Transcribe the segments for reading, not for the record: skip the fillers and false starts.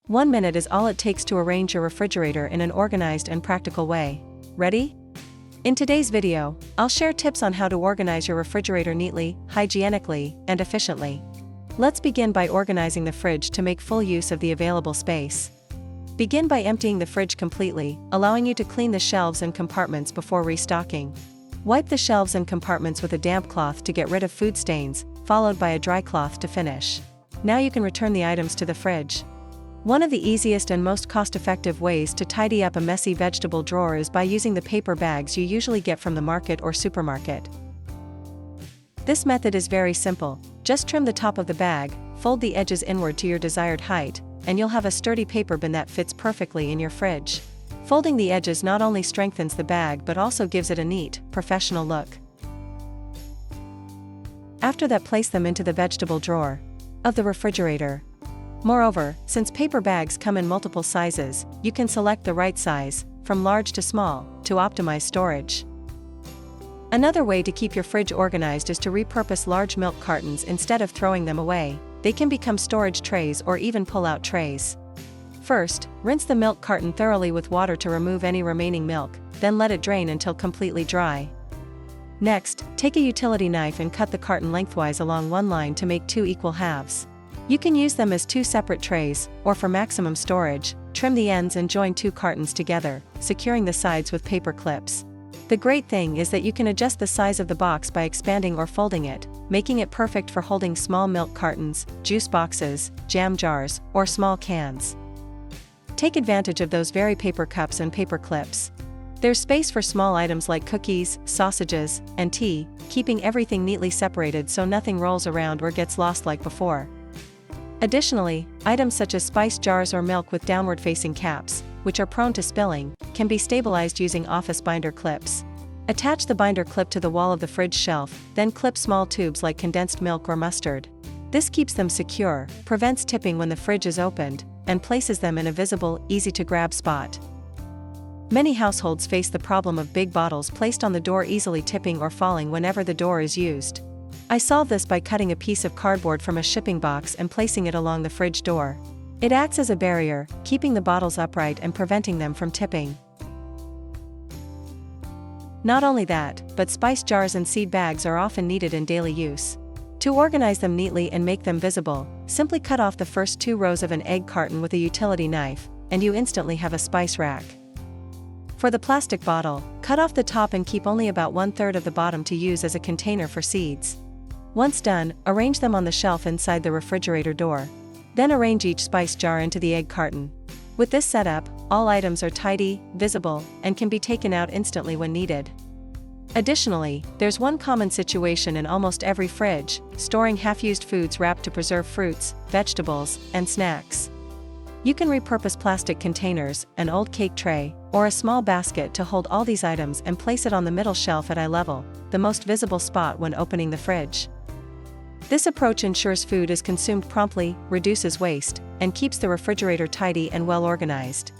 1 minute is all it takes to arrange your refrigerator in an organized and practical way. Ready? In today's video, I'll share tips on how to organize your refrigerator neatly, hygienically, and efficiently. Let's begin by organizing the fridge to make full use of the available space. Begin by emptying the fridge completely, allowing you to clean the shelves and compartments before restocking. Wipe the shelves and compartments with a damp cloth to get rid of food stains, followed by a dry cloth to finish. Now you can return the items to the fridge. One of the easiest and most cost-effective ways to tidy up a messy vegetable drawer is by using the paper bags you usually get from the market or supermarket. This method is very simple. Just trim the top of the bag, fold the edges inward to your desired height, and you'll have a sturdy paper bin that fits perfectly in your fridge. Folding the edges not only strengthens the bag but also gives it a neat, professional look. After that, place them into the vegetable drawer of the refrigerator. Moreover, since paper bags come in multiple sizes, you can select the right size, from large to small, to optimize storage. Another way to keep your fridge organized is to repurpose large milk cartons instead of throwing them away. They can become storage trays or even pull-out trays. First, rinse the milk carton thoroughly with water to remove any remaining milk, then let it drain until completely dry. Next, take a utility knife and cut the carton lengthwise along one line to make 2 equal halves. You can use them as 2 separate trays, or for maximum storage, trim the ends and join 2 cartons together, securing the sides with paper clips. The great thing is that you can adjust the size of the box by expanding or folding it, making it perfect for holding small milk cartons, juice boxes, jam jars, or small cans. Take advantage of those very paper cups and paper clips. There's space for small items like cookies, sausages, and tea, keeping everything neatly separated so nothing rolls around or gets lost like before. Additionally, items such as spice jars or milk with downward-facing caps, which are prone to spilling, can be stabilized using office binder clips. Attach the binder clip to the wall of the fridge shelf, then clip small tubes like condensed milk or mustard. This keeps them secure, prevents tipping when the fridge is opened, and places them in a visible, easy-to-grab spot. Many households face the problem of big bottles placed on the door easily tipping or falling whenever the door is used. I solve this by cutting a piece of cardboard from a shipping box and placing it along the fridge door. It acts as a barrier, keeping the bottles upright and preventing them from tipping. Not only that, but spice jars and seed bags are often needed in daily use. To organize them neatly and make them visible, simply cut off the first 2 rows of an egg carton with a utility knife, and you instantly have a spice rack. For the plastic bottle, cut off the top and keep only about 1/3 of the bottom to use as a container for seeds. Once done, arrange them on the shelf inside the refrigerator door. Then arrange each spice jar into the egg carton. With this setup, all items are tidy, visible, and can be taken out instantly when needed. Additionally, there's one common situation in almost every fridge: storing half-used foods wrapped to preserve fruits, vegetables, and snacks. You can repurpose plastic containers, an old cake tray, or a small basket to hold all these items and place it on the middle shelf at eye level, the most visible spot when opening the fridge. This approach ensures food is consumed promptly, reduces waste, and keeps the refrigerator tidy and well organized.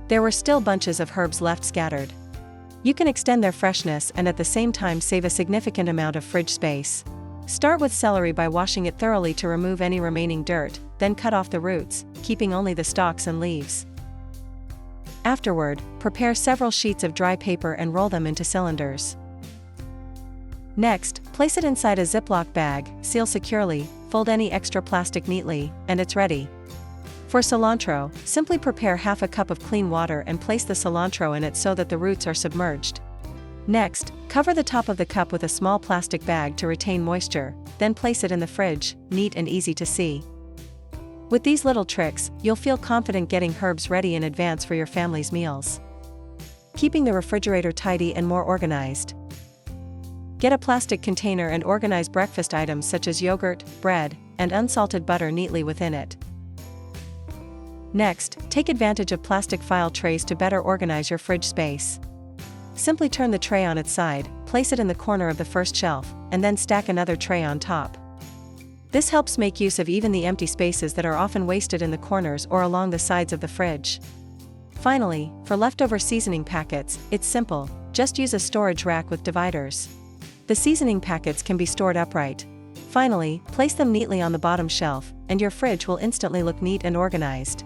There were still bunches of herbs left scattered. You can extend their freshness and at the same time save a significant amount of fridge space. Start with celery by washing it thoroughly to remove any remaining dirt, then cut off the roots, keeping only the stalks and leaves. Afterward, prepare several sheets of dry paper and roll them into cylinders. Next, place it inside a Ziploc bag, seal securely, fold any extra plastic neatly, and it's ready. For cilantro, simply prepare half a cup of clean water and place the cilantro in it so that the roots are submerged. Next, cover the top of the cup with a small plastic bag to retain moisture, then place it in the fridge, neat and easy to see. With these little tricks, you'll feel confident getting herbs ready in advance for your family's meals. Keeping the refrigerator tidy and more organized. Get a plastic container and organize breakfast items such as yogurt, bread, and unsalted butter neatly within it. Next, take advantage of plastic file trays to better organize your fridge space. Simply turn the tray on its side, place it in the corner of the first shelf, and then stack another tray on top. This helps make use of even the empty spaces that are often wasted in the corners or along the sides of the fridge. Finally, for leftover seasoning packets, it's simple: just use a storage rack with dividers. The seasoning packets can be stored upright. Finally, place them neatly on the bottom shelf, and your fridge will instantly look neat and organized.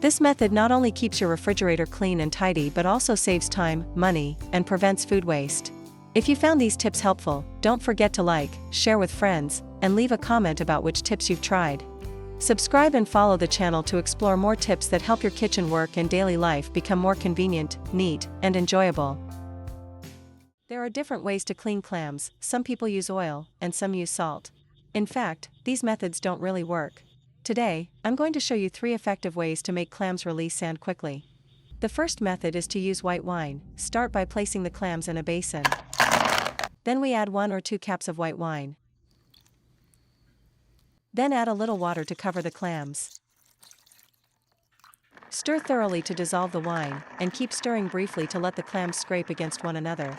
This method not only keeps your refrigerator clean and tidy but also saves time, money, and prevents food waste. If you found these tips helpful, don't forget to like, share with friends, and leave a comment about which tips you've tried. Subscribe and follow the channel to explore more tips that help your kitchen work and daily life become more convenient, neat, and enjoyable. There are different ways to clean clams. Some people use oil, and some use salt. In fact, these methods don't really work. Today, I'm going to show you 3 effective ways to make clams release sand quickly. The first method is to use white wine. Start by placing the clams in a basin. Then we add 1 or 2 cups of white wine. Then add a little water to cover the clams. Stir thoroughly to dissolve the wine, and keep stirring briefly to let the clams scrape against one another.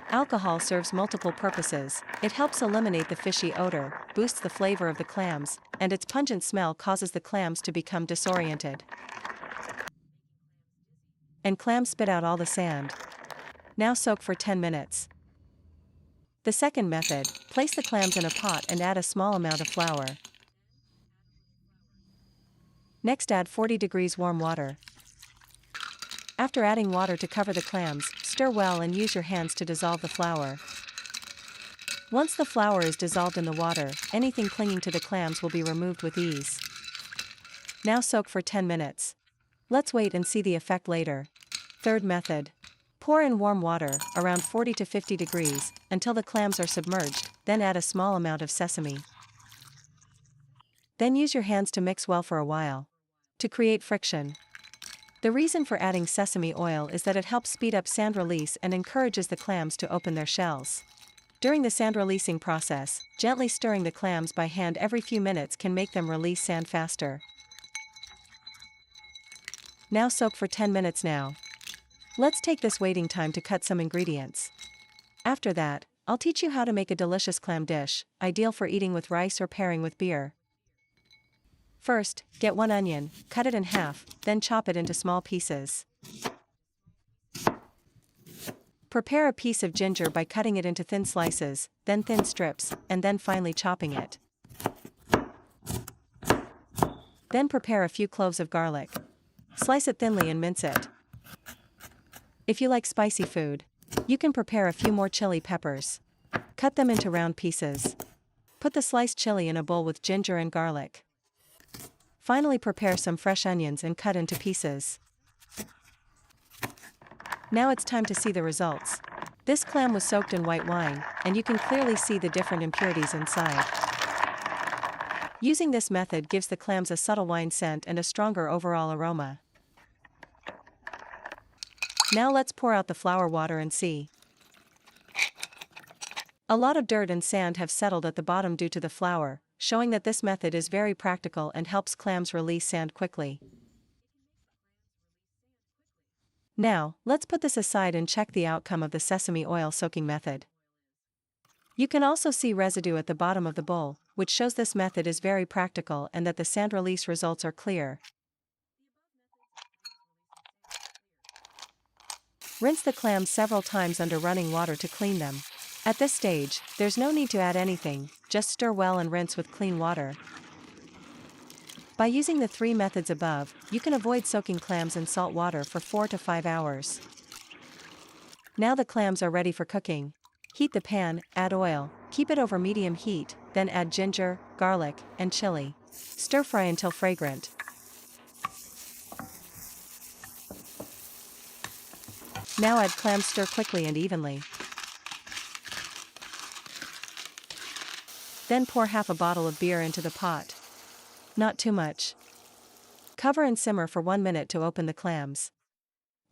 Alcohol serves multiple purposes. It helps eliminate the fishy odor, boosts the flavor of the clams, and its pungent smell causes the clams to become disoriented. And clams spit out all the sand. Now soak for 10 minutes. The second method, place the clams in a pot and add a small amount of flour. Next add 40 degrees warm water. After adding water to cover the clams, stir well and use your hands to dissolve the flour. Once the flour is dissolved in the water, anything clinging to the clams will be removed with ease. Now soak for 10 minutes. Let's wait and see the effect later. Third method. Pour in warm water, around 40 to 50 degrees, until the clams are submerged, then add a small amount of sesame. Then use your hands to mix well for a while. To create friction. The reason for adding sesame oil is that it helps speed up sand release and encourages the clams to open their shells. During the sand releasing process, gently stirring the clams by hand every few minutes can make them release sand faster. Now soak for 10 minutes now. Let's take this waiting time to cut some ingredients. After that, I'll teach you how to make a delicious clam dish, ideal for eating with rice or pairing with beer. First, get 1 onion, cut it in half, then chop it into small pieces. Prepare a piece of ginger by cutting it into thin slices, then thin strips, and then finely chopping it. Then prepare a few cloves of garlic. Slice it thinly and mince it. If you like spicy food, you can prepare a few more chili peppers. Cut them into round pieces. Put the sliced chili in a bowl with ginger and garlic. Finally, prepare some fresh onions and cut into pieces. Now it's time to see the results. This clam was soaked in white wine, and you can clearly see the different impurities inside. Using this method gives the clams a subtle wine scent and a stronger overall aroma. Now let's pour out the flour water and see. A lot of dirt and sand have settled at the bottom due to the flour, showing that this method is very practical and helps clams release sand quickly. Now, let's put this aside and check the outcome of the sesame oil soaking method. You can also see residue at the bottom of the bowl, which shows this method is very practical and that the sand release results are clear. Rinse the clams several times under running water to clean them. At this stage, there's no need to add anything, just stir well and rinse with clean water. By using the 3 methods above, you can avoid soaking clams in salt water for 4 to 5 hours. Now the clams are ready for cooking. Heat the pan, add oil, keep it over medium heat, then add ginger, garlic, and chili. Stir fry until fragrant. Now add clams, stir quickly and evenly. Then pour half a bottle of beer into the pot. Not too much. Cover and simmer for 1 minute to open the clams.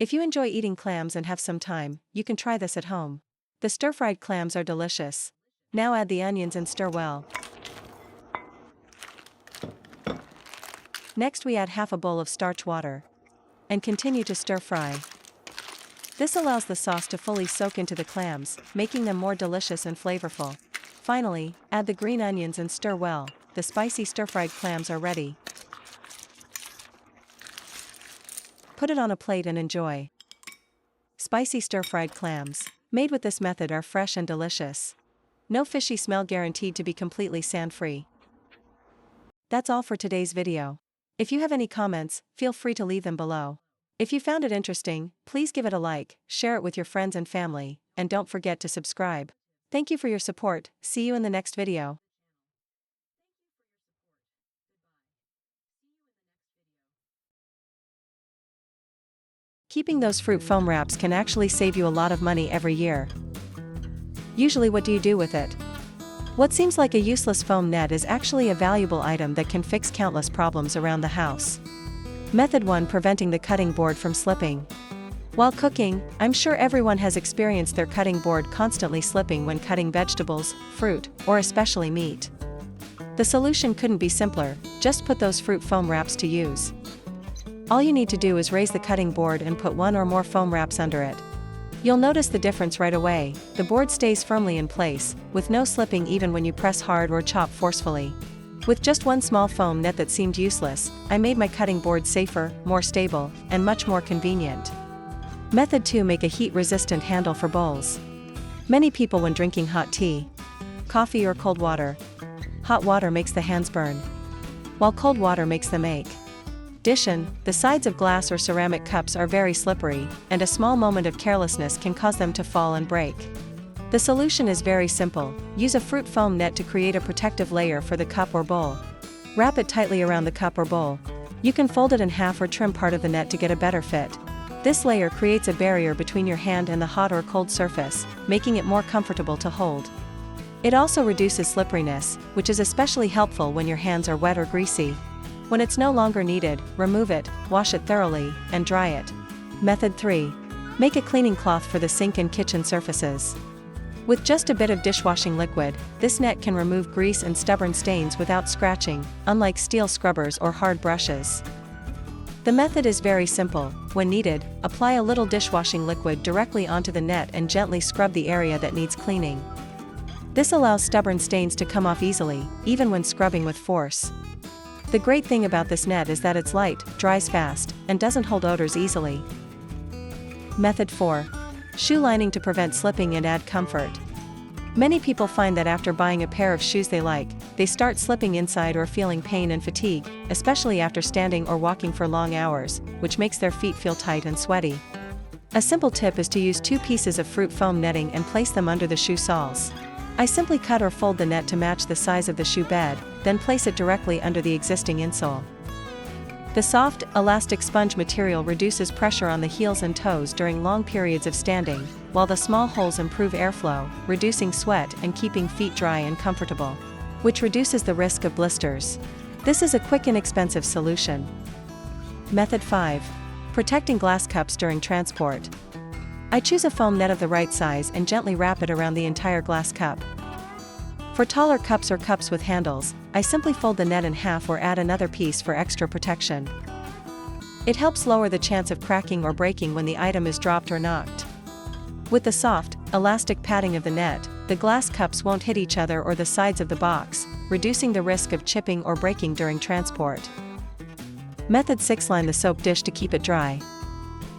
If you enjoy eating clams and have some time, you can try this at home. The stir-fried clams are delicious. Now add the onions and stir well. Next we add half a bowl of starch water. And continue to stir fry. This allows the sauce to fully soak into the clams, making them more delicious and flavorful. Finally, add the green onions and stir well. The spicy stir-fried clams are ready. Put it on a plate and enjoy. Spicy stir-fried clams, made with this method, are fresh and delicious. No fishy smell, guaranteed to be completely sand-free. That's all for today's video. If you have any comments, feel free to leave them below. If you found it interesting, please give it a like, share it with your friends and family, and don't forget to subscribe. Thank you for your support. See you in the next video. Keeping those fruit foam wraps can actually save you a lot of money every year. Usually, what do you do with it? What seems like a useless foam net is actually a valuable item that can fix countless problems around the house. Method 1: Preventing the cutting board from slipping. While cooking, I'm sure everyone has experienced their cutting board constantly slipping when cutting vegetables, fruit, or especially meat. The solution couldn't be simpler: just put those fruit foam wraps to use. All you need to do is raise the cutting board and put one or more foam wraps under it. You'll notice the difference right away. The board stays firmly in place, with no slipping even when you press hard or chop forcefully. With just one small foam net that seemed useless, I made my cutting board safer, more stable, and much more convenient. Method 2: Make a heat-resistant handle for bowls. Many people, when drinking hot tea, coffee, or cold water, hot water makes the hands burn, while cold water makes them ache. The sides of glass or ceramic cups are very slippery, and a small moment of carelessness can cause them to fall and break. The solution is very simple: use a fruit foam net to create a protective layer for the cup or bowl. Wrap it tightly around the cup or bowl. You can fold it in half or trim part of the net to get a better fit. This layer creates a barrier between your hand and the hot or cold surface, making it more comfortable to hold. It also reduces slipperiness, which is especially helpful when your hands are wet or greasy. When it's no longer needed, remove it, wash it thoroughly, and dry it. Method 3: Make a cleaning cloth for the sink and kitchen surfaces. With just a bit of dishwashing liquid, this net can remove grease and stubborn stains without scratching, unlike steel scrubbers or hard brushes. The method is very simple. When needed, apply a little dishwashing liquid directly onto the net and gently scrub the area that needs cleaning. This allows stubborn stains to come off easily, even when scrubbing with force. The great thing about this net is that it's light, dries fast, and doesn't hold odors easily. Method 4: Shoe lining to prevent slipping and add comfort. Many people find that after buying a pair of shoes they like, they start slipping inside or feeling pain and fatigue, especially after standing or walking for long hours, which makes their feet feel tight and sweaty. A simple tip is to use 2 pieces of fruit foam netting and place them under the shoe soles. I simply cut or fold the net to match the size of the shoe bed, then place it directly under the existing insole. The soft, elastic sponge material reduces pressure on the heels and toes during long periods of standing, while the small holes improve airflow, reducing sweat and keeping feet dry and comfortable, which reduces the risk of blisters. This is a quick and inexpensive solution. Method 5: Protecting glass cups during transport. I choose a foam net of the right size and gently wrap it around the entire glass cup. For taller cups or cups with handles, I simply fold the net in half or add another piece for extra protection. It helps lower the chance of cracking or breaking when the item is dropped or knocked. With the soft, elastic padding of the net, the glass cups won't hit each other or the sides of the box, reducing the risk of chipping or breaking during transport. Method 6: Line the soap dish to keep it dry.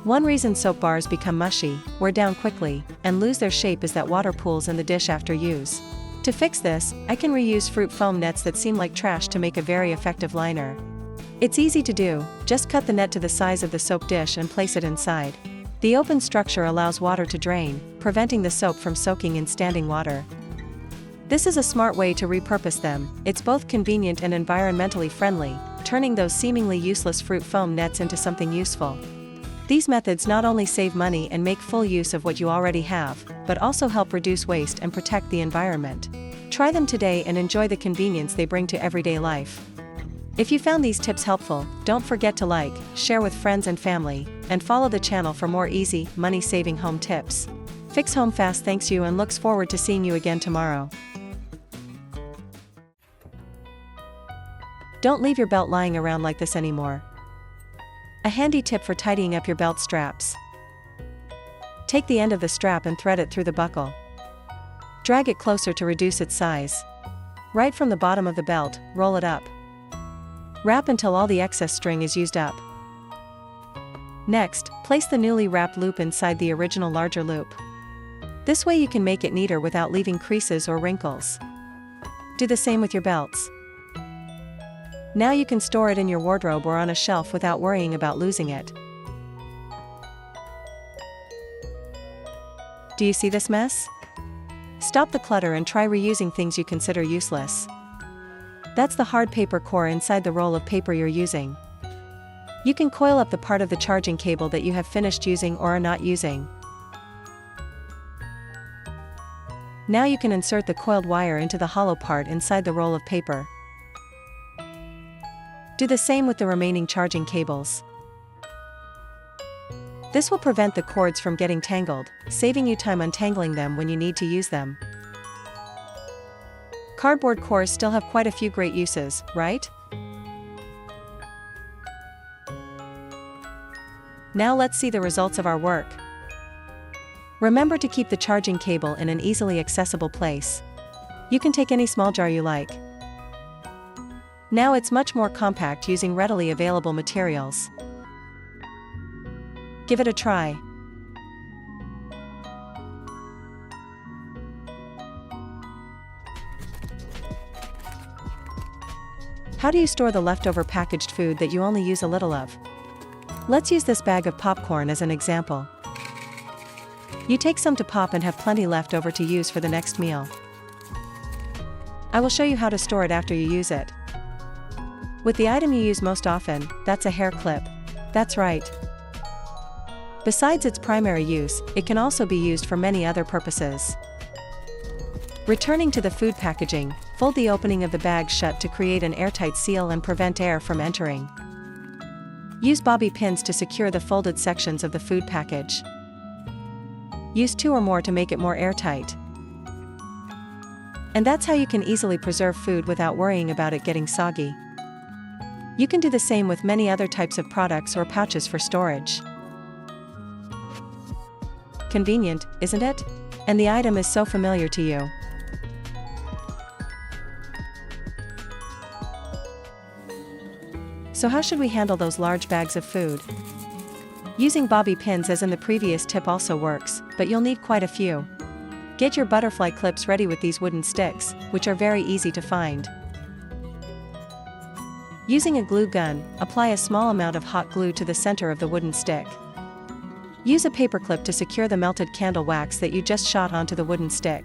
One reason soap bars become mushy, wear down quickly, and lose their shape is that water pools in the dish after use. To fix this, I can reuse fruit foam nets that seem like trash to make a very effective liner. It's easy to do: just cut the net to the size of the soap dish and place it inside. The open structure allows water to drain, preventing the soap from soaking in standing water. This is a smart way to repurpose them. It's both convenient and environmentally friendly, turning those seemingly useless fruit foam nets into something useful. These methods not only save money and make full use of what you already have, but also help reduce waste and protect the environment. Try them today and enjoy the convenience they bring to everyday life. If you found these tips helpful, don't forget to like, share with friends and family, and follow the channel for more easy, money-saving home tips. Fix Home Fast thanks you and looks forward to seeing you again tomorrow. Don't leave your belt lying around like this anymore. A handy tip for tidying up your belt straps. Take the end of the strap and thread it through the buckle. Drag it closer to reduce its size. Right from the bottom of the belt, roll it up. Wrap until all the excess string is used up. Next, place the newly wrapped loop inside the original larger loop. This way you can make it neater without leaving creases or wrinkles. Do the same with your belts. Now you can store it in your wardrobe or on a shelf without worrying about losing it. Do you see this mess? Stop the clutter and try reusing things you consider useless. That's the hard paper core inside the roll of paper you're using. You can coil up the part of the charging cable that you have finished using or are not using. Now you can insert the coiled wire into the hollow part inside the roll of paper. Do the same with the remaining charging cables. This will prevent the cords from getting tangled, saving you time untangling them when you need to use them. Cardboard cores still have quite a few great uses, right? Now let's see the results of our work. Remember to keep the charging cable in an easily accessible place. You can take any small jar you like. Now it's much more compact using readily available materials. Give it a try. How do you store the leftover packaged food that you only use a little of? Let's use this bag of popcorn as an example. You take some to pop and have plenty left over to use for the next meal. I will show you how to store it after you use it. With the item you use most often, that's a hair clip. That's right. Besides its primary use, it can also be used for many other purposes. Returning to the food packaging, fold the opening of the bag shut to create an airtight seal and prevent air from entering. Use bobby pins to secure the folded sections of the food package. Use 2 or more to make it more airtight. And that's how you can easily preserve food without worrying about it getting soggy. You can do the same with many other types of products or pouches for storage. Convenient, isn't it? And the item is so familiar to you. So how should we handle those large bags of food? Using bobby pins as in the previous tip also works, but you'll need quite a few. Get your butterfly clips ready with these wooden sticks, which are very easy to find. Using a glue gun, apply a small amount of hot glue to the center of the wooden stick. Use a paperclip to secure the melted candle wax that you just shot onto the wooden stick.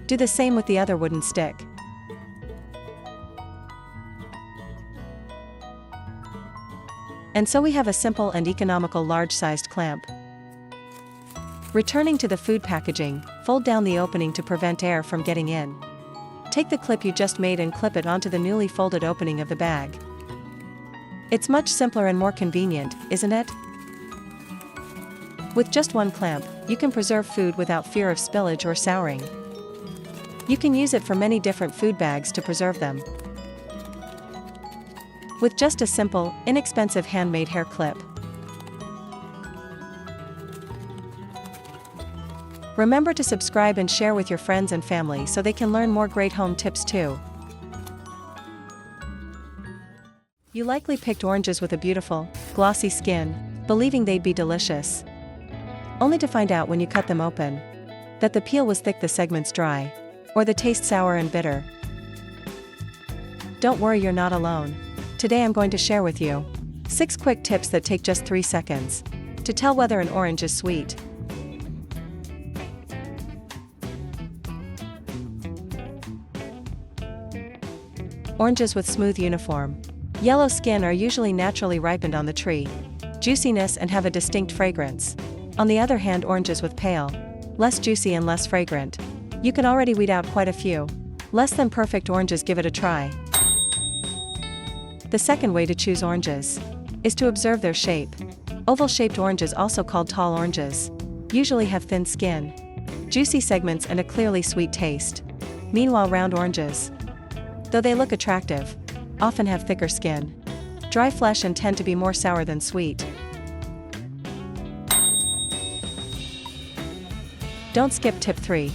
Do the same with the other wooden stick. And so we have a simple and economical large-sized clamp. Returning to the food packaging, fold down the opening to prevent air from getting in. Take the clip you just made and clip it onto the newly folded opening of the bag. It's much simpler and more convenient, isn't it? With just one clamp, you can preserve food without fear of spillage or souring. You can use it for many different food bags to preserve them. With just a simple, inexpensive handmade hair clip. Remember to subscribe and share with your friends and family so they can learn more great home tips too. You likely picked oranges with a beautiful, glossy skin, believing they'd be delicious. Only to find out when you cut them open that the peel was thick, the segments dry, or the taste sour and bitter. Don't worry, you're not alone. Today I'm going to share with you 6 quick tips that take just 3 seconds to tell whether an orange is sweet. Oranges with smooth uniform yellow skin are usually naturally ripened on the tree, juiciness and have a distinct fragrance. On the other hand, oranges with pale, less juicy and less fragrant. You can already weed out quite a few less than perfect oranges. Give it a try. The second way to choose oranges is to observe their shape. Oval-shaped oranges, also called tall oranges, usually have thin skin, juicy segments and a clearly sweet taste. Meanwhile, round oranges, though they look attractive, often have thicker skin, dry flesh and tend to be more sour than sweet. Don't skip tip 3.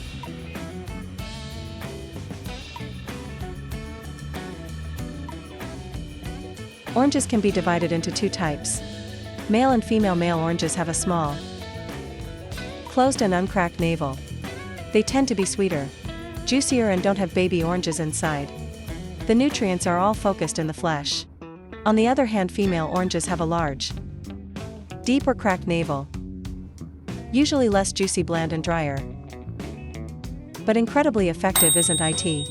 Oranges can be divided into 2 types. Male and female. Male oranges have a small, closed and uncracked navel. They tend to be sweeter, juicier and don't have baby oranges inside. The nutrients are all focused in the flesh. On the other hand, female oranges have a large, deep or cracked navel, usually less juicy, bland and drier. But incredibly effective, isn't it?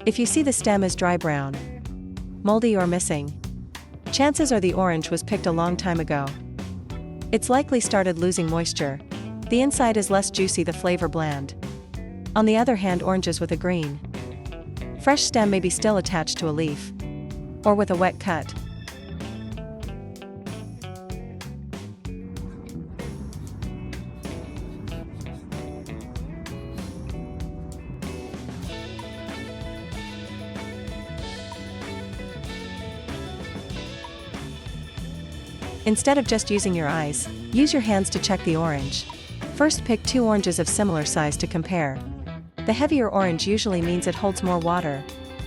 If you see the stem is dry brown, moldy or missing, chances are the orange was picked a long time ago. It's likely started losing moisture. The inside is less juicy, the flavor bland. On the other hand, oranges with a green, fresh stem may be still attached to a leaf, or with a wet cut. Instead of just using your eyes, use your hands to check the orange. First, pick 2 oranges of similar size to compare. The heavier orange usually means it holds more water.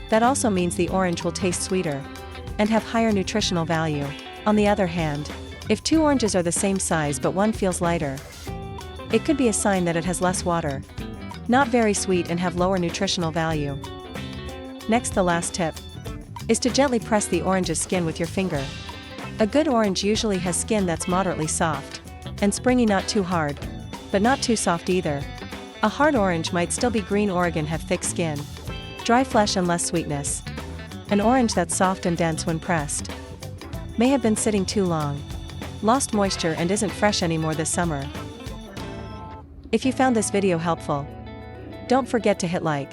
That also means the orange will taste sweeter and have higher nutritional value. On the other hand, if 2 oranges are the same size but one feels lighter, it could be a sign that it has less water, not very sweet, and have lower nutritional value. Next, the last tip is to gently press the orange's skin with your finger. A good orange usually has skin that's moderately soft and springy, not too hard, but not too soft either. A hard orange might still be green. Oregon have thick skin, dry flesh and less sweetness. An orange that's soft and dense when pressed may have been sitting too long, lost moisture, and isn't fresh anymore this summer. If you found this video helpful, don't forget to hit like,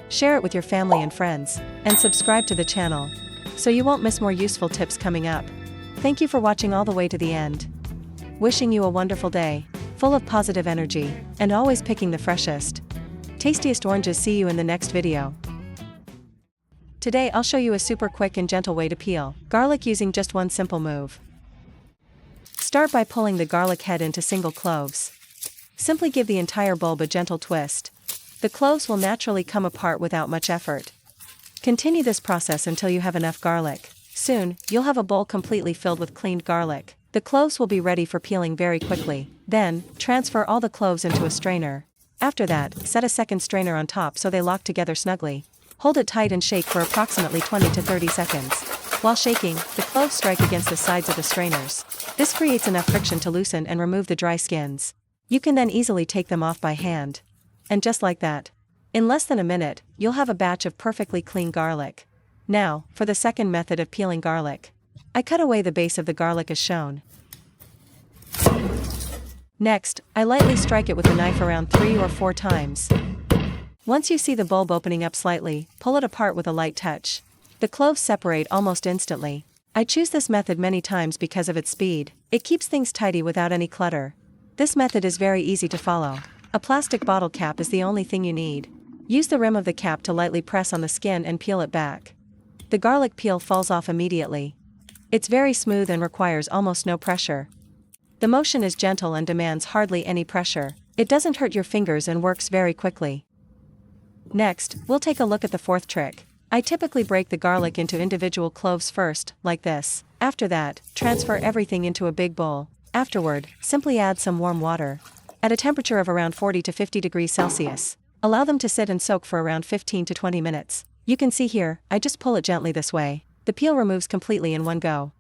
share it with your family and friends, and subscribe to the channel so you won't miss more useful tips coming up. Thank you for watching all the way to the end. Wishing you a wonderful day, full of positive energy, and always picking the freshest, tastiest oranges. See you in the next video. Today I'll show you a super quick and gentle way to peel garlic using just one simple move. Start by pulling the garlic head into single cloves. Simply give the entire bulb a gentle twist. The cloves will naturally come apart without much effort. Continue this process until you have enough garlic. Soon, you'll have a bowl completely filled with cleaned garlic. The cloves will be ready for peeling very quickly. Then, transfer all the cloves into a strainer. After that, set a second strainer on top so they lock together snugly. Hold it tight and shake for approximately 20 to 30 seconds. While shaking, the cloves strike against the sides of the strainers. This creates enough friction to loosen and remove the dry skins. You can then easily take them off by hand. And just like that, in less than a minute, you'll have a batch of perfectly clean garlic. Now, for the second method of peeling garlic. I cut away the base of the garlic as shown. Next, I lightly strike it with a knife around 3 or 4 times. Once you see the bulb opening up slightly, pull it apart with a light touch. The cloves separate almost instantly. I choose this method many times because of its speed. It keeps things tidy without any clutter. This method is very easy to follow. A plastic bottle cap is the only thing you need. Use the rim of the cap to lightly press on the skin and peel it back. The garlic peel falls off immediately. It's very smooth and requires almost no pressure. The motion is gentle and demands hardly any pressure. It doesn't hurt your fingers and works very quickly. Next, we'll take a look at the fourth trick. I typically break the garlic into individual cloves first, like this. After that, transfer everything into a big bowl. Afterward, simply add some warm water at a temperature of around 40 to 50 degrees Celsius. Allow them to sit and soak for around 15 to 20 minutes. You can see here, I just pull it gently this way. The peel removes completely in one go.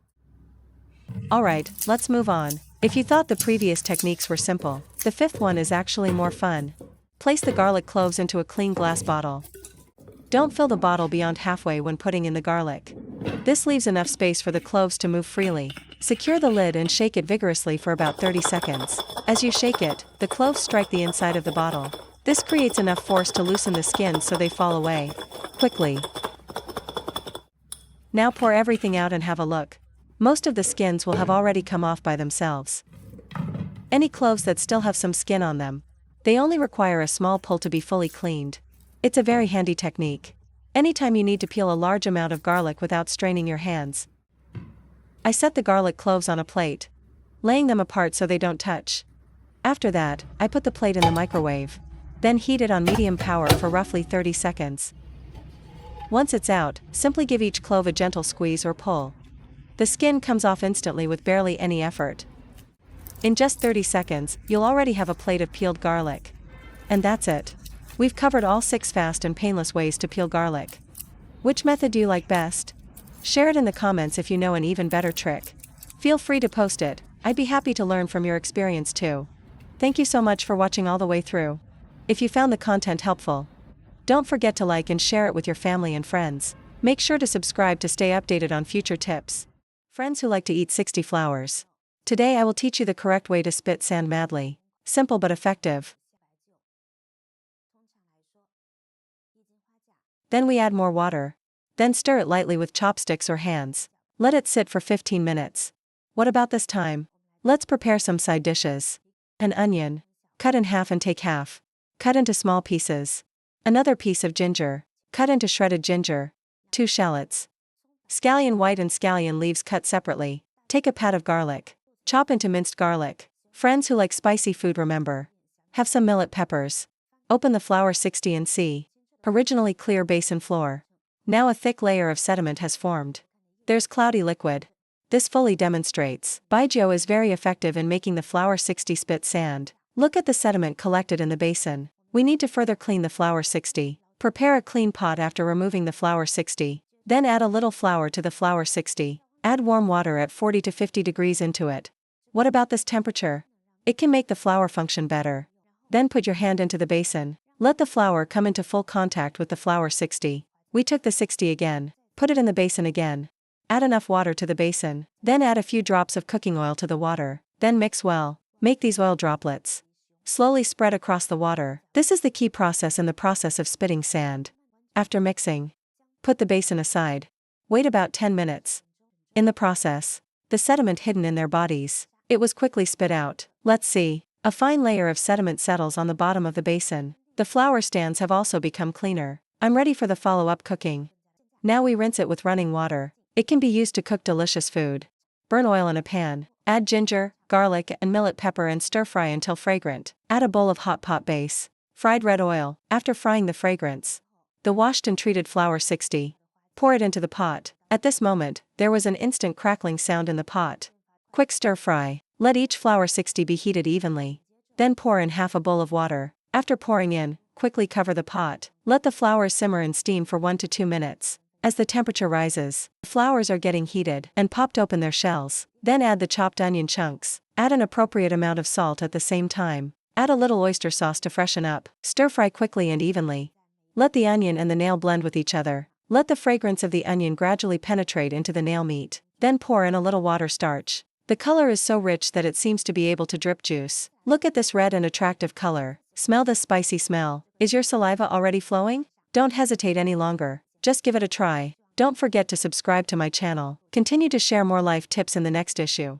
Alright, let's move on. If you thought the previous techniques were simple, the fifth one is actually more fun. Place the garlic cloves into a clean glass bottle. Don't fill the bottle beyond halfway when putting in the garlic. This leaves enough space for the cloves to move freely. Secure the lid and shake it vigorously for about 30 seconds. As you shake it, the cloves strike the inside of the bottle. This creates enough force to loosen the skins so they fall away quickly. Now pour everything out and have a look. Most of the skins will have already come off by themselves. Any cloves that still have some skin on them, they only require a small pull to be fully cleaned. It's a very handy technique. Anytime you need to peel a large amount of garlic without straining your hands. I set the garlic cloves on a plate, laying them apart so they don't touch. After that, I put the plate in the microwave. Then heat it on medium power for roughly 30 seconds. Once it's out, simply give each clove a gentle squeeze or pull. The skin comes off instantly with barely any effort. In just 30 seconds, you'll already have a plate of peeled garlic. And that's it. We've covered all 6 fast and painless ways to peel garlic. Which method do you like best? Share it in the comments if you know an even better trick. Feel free to post it, I'd be happy to learn from your experience too. Thank you so much for watching all the way through. If you found the content helpful, don't forget to like and share it with your family and friends. Make sure to subscribe to stay updated on future tips. Friends who like to eat 60 flowers. Today I will teach you the correct way to spit sand madly. Simple but effective. Then we add more water. Then stir it lightly with chopsticks or hands. Let it sit for 15 minutes. What about this time? Let's prepare some side dishes. An onion. Cut in half and take half. Cut into small pieces. Another piece of ginger. Cut into shredded ginger. 2 shallots. Scallion white and scallion leaves cut separately. Take a pat of garlic. Chop into minced garlic. Friends who like spicy food, remember. Have some millet peppers. Open the flour 60 and see. Originally clear basin floor. Now a thick layer of sediment has formed. There's cloudy liquid. This fully demonstrates Baijiu is very effective in making the flour 60 spit sand. Look at the sediment collected in the basin. We need to further clean the flour 60. Prepare a clean pot after removing the flour 60. Then add a little flour to the flour 60. Add warm water at 40 to 50 degrees into it. What about this temperature? It can make the flour function better. Then put your hand into the basin. Let the flour come into full contact with the flour 60. We took the 60 again. Put it in the basin again. Add enough water to the basin. Then add a few drops of cooking oil to the water. Then mix well. Make these oil droplets. Slowly spread across the water. This is the key process in the process of spitting sand. After mixing, put the basin aside. Wait about 10 minutes. In the process, the sediment hidden in their bodies, it was quickly spit out. Let's see. A fine layer of sediment settles on the bottom of the basin. The flour stands have also become cleaner. I'm ready for the follow-up cooking. Now we rinse it with running water. It can be used to cook delicious food. Burn oil in a pan. Add ginger, garlic and millet pepper and stir-fry until fragrant. Add a bowl of hot pot base. Fried red oil. After frying the fragrance, the washed and treated flour 60. Pour it into the pot. At this moment, there was an instant crackling sound in the pot. Quick stir-fry. Let each flour 60 be heated evenly. Then pour in half a bowl of water. After pouring in, quickly cover the pot. Let the flour simmer and steam for 1 to 2 minutes. As the temperature rises, the flours are getting heated and popped open their shells. Then add the chopped onion chunks. Add an appropriate amount of salt at the same time. Add a little oyster sauce to freshen up. Stir-fry quickly and evenly. Let the onion and the nail blend with each other. Let the fragrance of the onion gradually penetrate into the nail meat. Then pour in a little water starch. The color is so rich that it seems to be able to drip juice. Look at this red and attractive color. Smell this spicy smell. Is your saliva already flowing? Don't hesitate any longer. Just give it a try. Don't forget to subscribe to my channel. Continue to share more life tips in the next issue.